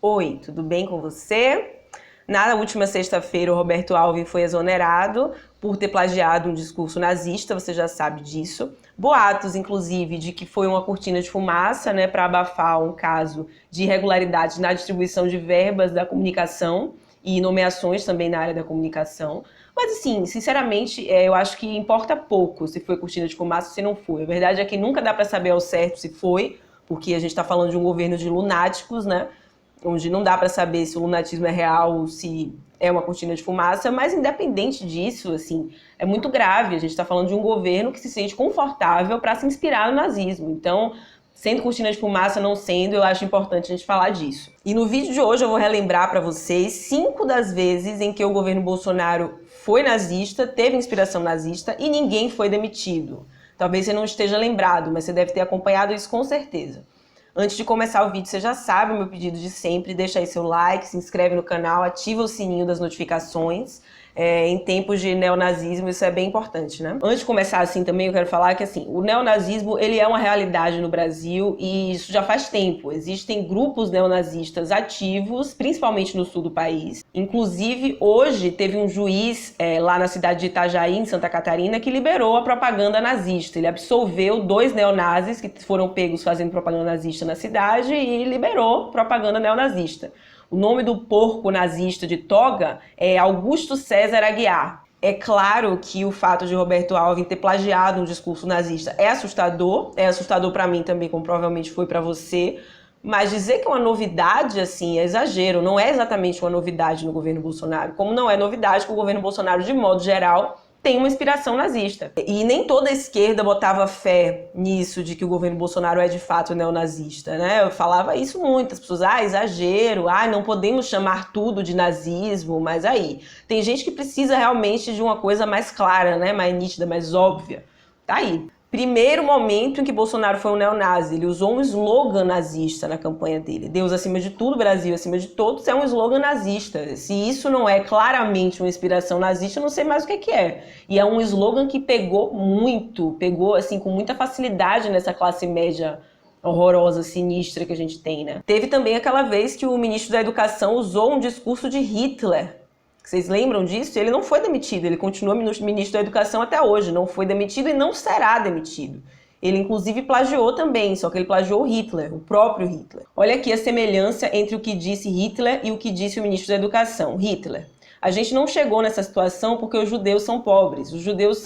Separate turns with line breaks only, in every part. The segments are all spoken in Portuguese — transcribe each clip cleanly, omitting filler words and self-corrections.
Oi, tudo bem com você? Na última sexta-feira, o Roberto Alvim foi exonerado por ter plagiado um discurso nazista, você já sabe disso. Boatos, inclusive, de que foi uma cortina de fumaça, né, para abafar um caso de irregularidades na distribuição de verbas da comunicação e nomeações também na área da comunicação. Mas, assim, sinceramente, eu acho que importa pouco se foi cortina de fumaça ou se não foi. A verdade é que nunca dá para saber ao certo se foi, porque a gente está falando de um governo de lunáticos, né? Onde não dá para saber se o lunatismo é real ou se é uma cortina de fumaça, mas independente disso, assim, é muito grave. A gente está falando de um governo que se sente confortável para se inspirar no nazismo. Então, sendo cortina de fumaça, não sendo, eu acho importante a gente falar disso. E no vídeo de hoje eu vou relembrar para vocês 5 das vezes em que o governo Bolsonaro foi nazista, teve inspiração nazista e ninguém foi demitido. Talvez você não esteja lembrado, mas você deve ter acompanhado isso com certeza. Antes de começar o vídeo, você já sabe o meu pedido de sempre, deixa aí seu like, se inscreve no canal, ativa o sininho das notificações. Em tempos de neonazismo, isso é bem importante, né? Antes de começar assim também, eu quero falar que assim, o neonazismo, ele é uma realidade no Brasil e isso já faz tempo. Existem grupos neonazistas ativos, principalmente no sul do país. Inclusive, hoje teve um juiz lá na cidade de Itajaí, em Santa Catarina, que liberou a propaganda nazista. Ele absolveu 2 neonazis que foram pegos fazendo propaganda nazista na cidade e liberou propaganda neonazista. O nome do porco nazista de toga é Augusto César Aguiar. É claro que o fato de Roberto Alvim ter plagiado um discurso nazista é assustador para mim também, como provavelmente foi para você, mas dizer que é uma novidade, assim, é exagero, não é exatamente uma novidade no governo Bolsonaro, como não é novidade que o governo Bolsonaro, de modo geral, tem uma inspiração nazista. E nem toda a esquerda botava fé nisso, de que o governo Bolsonaro é de fato neonazista, né? Eu falava isso muito, as pessoas, exagero, não podemos chamar tudo de nazismo, mas aí, tem gente que precisa realmente de uma coisa mais clara, né? Mais nítida, mais óbvia. Tá aí. Primeiro momento em que Bolsonaro foi um neonazi, ele usou um slogan nazista na campanha dele. Deus acima de tudo, Brasil acima de todos, é um slogan nazista. Se isso não é claramente uma inspiração nazista, eu não sei mais o que é. E é um slogan que pegou assim, com muita facilidade nessa classe média horrorosa, sinistra que a gente tem, né? Teve também aquela vez que o ministro da Educação usou um discurso de Hitler. Vocês lembram disso? Ele não foi demitido, ele continua ministro da Educação até hoje, não foi demitido e não será demitido. Ele, inclusive, plagiou também, só que ele plagiou Hitler, o próprio Hitler. Olha aqui a semelhança entre o que disse Hitler e o que disse o ministro da Educação. Hitler: a gente não chegou nessa situação porque os judeus são pobres, os judeus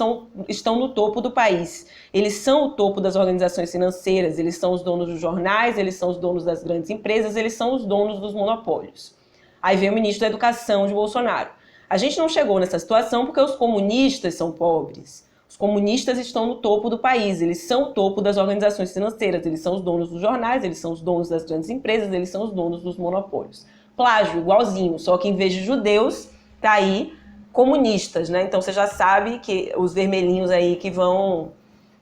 estão no topo do país. Eles são o topo das organizações financeiras, eles são os donos dos jornais, eles são os donos das grandes empresas, eles são os donos dos monopólios. Aí vem o ministro da Educação de Bolsonaro: a gente não chegou nessa situação porque os comunistas são pobres. Os comunistas estão no topo do país, eles são o topo das organizações financeiras, eles são os donos dos jornais, eles são os donos das grandes empresas, eles são os donos dos monopólios. Plágio, igualzinho, só que em vez de judeus, tá aí comunistas, né? Então você já sabe que os vermelhinhos aí que vão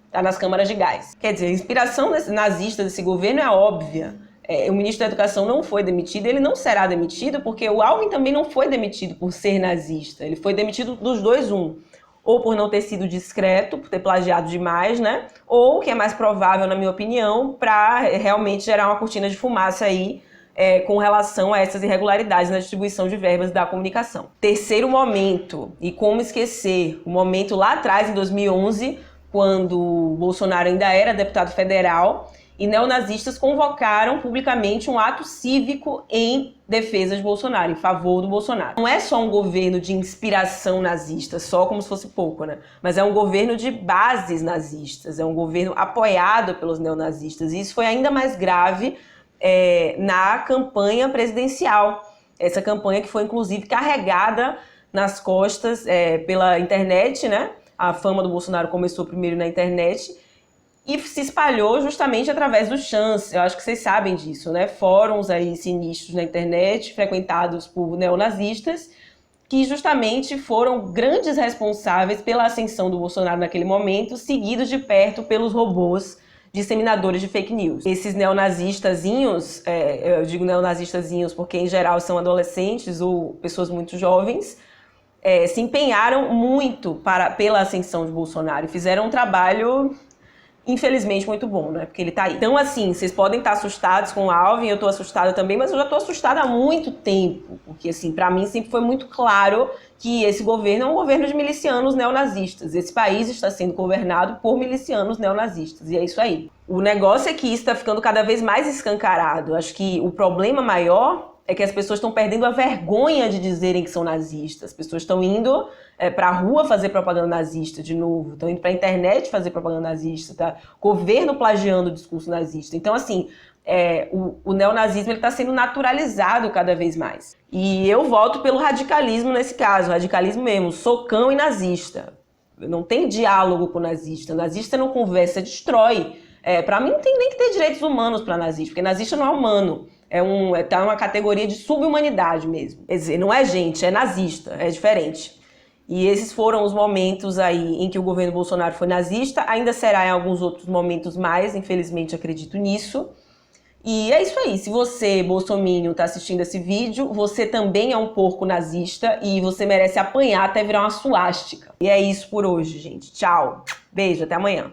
estar nas câmaras de gás. Quer dizer, a inspiração nazista desse governo é óbvia. O ministro da Educação não foi demitido, ele não será demitido, porque o Alvim também não foi demitido por ser nazista. Ele foi demitido dos dois, ou por não ter sido discreto, por ter plagiado demais, né? Ou, que é mais provável, na minha opinião, para realmente gerar uma cortina de fumaça aí com relação a essas irregularidades na distribuição de verbas da comunicação. Terceiro momento, e como esquecer, o momento lá atrás, em 2011, quando o Bolsonaro ainda era deputado federal, e neonazistas convocaram publicamente um ato cívico em defesa de Bolsonaro, em favor do Bolsonaro. Não é só um governo de inspiração nazista, só como se fosse pouco, né? Mas é um governo de bases nazistas, é um governo apoiado pelos neonazistas. E isso foi ainda mais grave na campanha presidencial. Essa campanha que foi, inclusive, carregada nas costas pela internet, né? A fama do Bolsonaro começou primeiro na internet e se espalhou justamente através do chance. Eu acho que vocês sabem disso, né? Fóruns aí sinistros na internet, frequentados por neonazistas, que justamente foram grandes responsáveis pela ascensão do Bolsonaro naquele momento, seguidos de perto pelos robôs disseminadores de fake news. Esses neonazistazinhos, eu digo neonazistazinhos porque em geral são adolescentes ou pessoas muito jovens, se empenharam muito pela ascensão de Bolsonaro e fizeram um trabalho infelizmente, muito bom, né? Porque ele tá aí. Então, assim, vocês podem estar assustados com o Alvin, eu tô assustada também, mas eu já tô assustada há muito tempo. Porque, assim, pra mim sempre foi muito claro que esse governo é um governo de milicianos neonazistas. Esse país está sendo governado por milicianos neonazistas. E é isso aí. O negócio é que isso tá ficando cada vez mais escancarado. Acho que o problema maior é que as pessoas estão perdendo a vergonha de dizerem que são nazistas. As pessoas estão indo pra rua fazer propaganda nazista de novo, estão indo pra internet fazer propaganda nazista, tá? Governo plagiando o discurso nazista. Então, assim, o neonazismo está sendo naturalizado cada vez mais. E eu voto pelo radicalismo nesse caso, radicalismo mesmo, socão e nazista. Não tem diálogo com o nazista. O nazista não conversa, destrói. Pra mim não tem nem que ter direitos humanos pra nazista, porque nazista não é humano. Tá uma categoria de subhumanidade mesmo. Quer dizer, não é gente, é nazista, é diferente. E esses foram os momentos aí em que o governo Bolsonaro foi nazista. Ainda será em alguns outros momentos mais, infelizmente acredito nisso. E é isso aí, se você, bolsominion, tá assistindo esse vídeo, você também é um porco nazista e você merece apanhar até virar uma suástica. E é isso por hoje, gente. Tchau. Beijo, até amanhã.